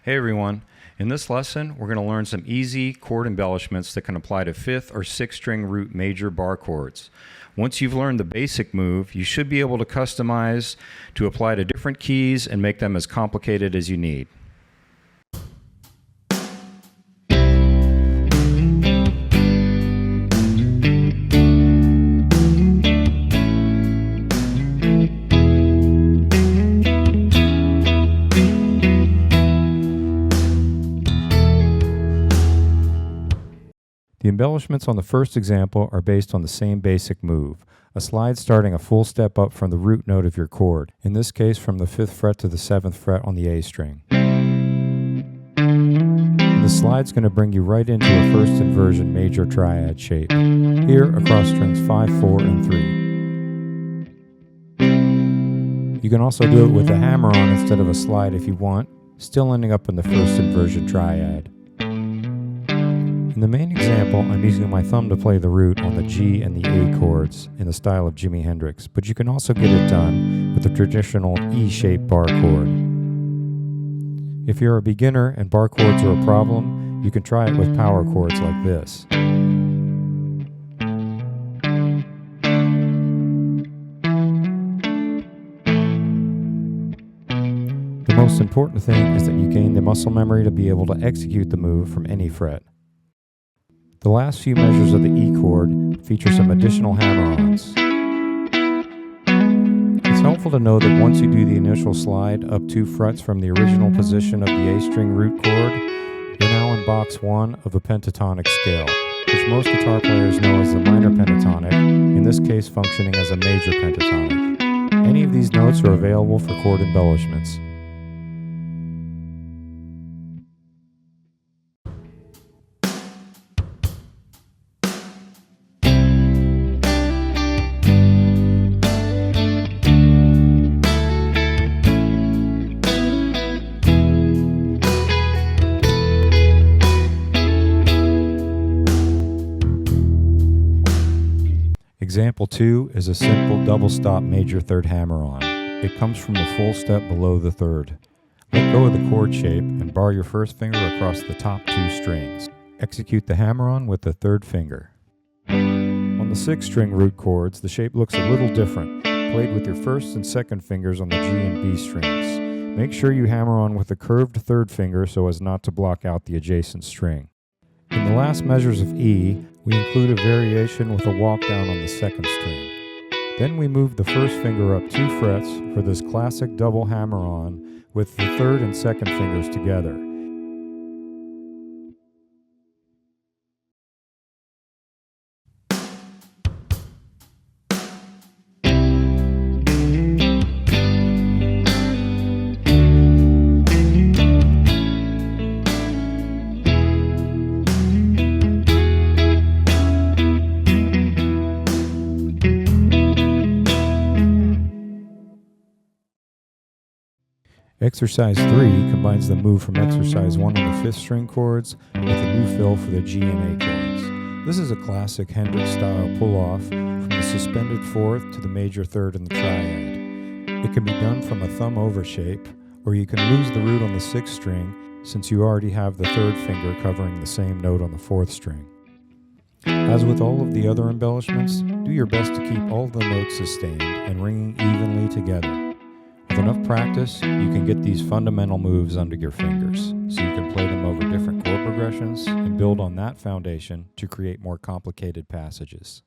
Hey everyone, in this lesson we're going to learn some easy chord embellishments that can apply to 5th or 6th string root major bar chords. Once you've learned the basic move, you should be able to customize to apply to different keys and make them as complicated as you need. The embellishments on the first example are based on the same basic move, a slide starting a full step up from the root note of your chord, in this case from the 5th fret to the 7th fret on the A string. The slide's going to bring you right into a first inversion major triad shape, here across strings 5, 4, and 3. You can also do it with a hammer-on instead of a slide if you want, still ending up in the first inversion triad. In the main example, I'm using my thumb to play the root on the G and the A chords in the style of Jimi Hendrix, but you can also get it done with the traditional E-shaped bar chord. If you're a beginner and bar chords are a problem, you can try it with power chords like this. The most important thing is that you gain the muscle memory to be able to execute the move from any fret. The last few measures of the E chord feature some additional hammer-ons. It's helpful to know that once you do the initial slide up 2 frets from the original position of the A string root chord, you're now in box 1 of a pentatonic scale, which most guitar players know as the minor pentatonic, in this case functioning as a major pentatonic. Any of these notes are available for chord embellishments. Example 2 is a simple double stop major third hammer-on. It comes from the full step below the third. Let go of the chord shape and bar your first finger across the top 2 strings. Execute the hammer-on with the third finger. On the 6th string root chords, the shape looks a little different, played with your first and second fingers on the G and B strings. Make sure you hammer on with a curved third finger so as not to block out the adjacent string. In the last measures of E, we include a variation with a walk down on the 2nd string. Then we move the first finger up 2 frets for this classic double hammer-on with the 3rd and 2nd fingers together. Exercise 3 combines the move from Exercise 1 on the 5th string chords with a new fill for the G and A chords. This is a classic Hendrix-style pull-off from the suspended 4th to the major 3rd in the triad. It can be done from a thumb over shape, or you can lose the root on the 6th string since you already have the 3rd finger covering the same note on the 4th string. As with all of the other embellishments, do your best to keep all the notes sustained and ringing evenly together. With enough practice, you can get these fundamental moves under your fingers, so you can play them over different chord progressions and build on that foundation to create more complicated passages.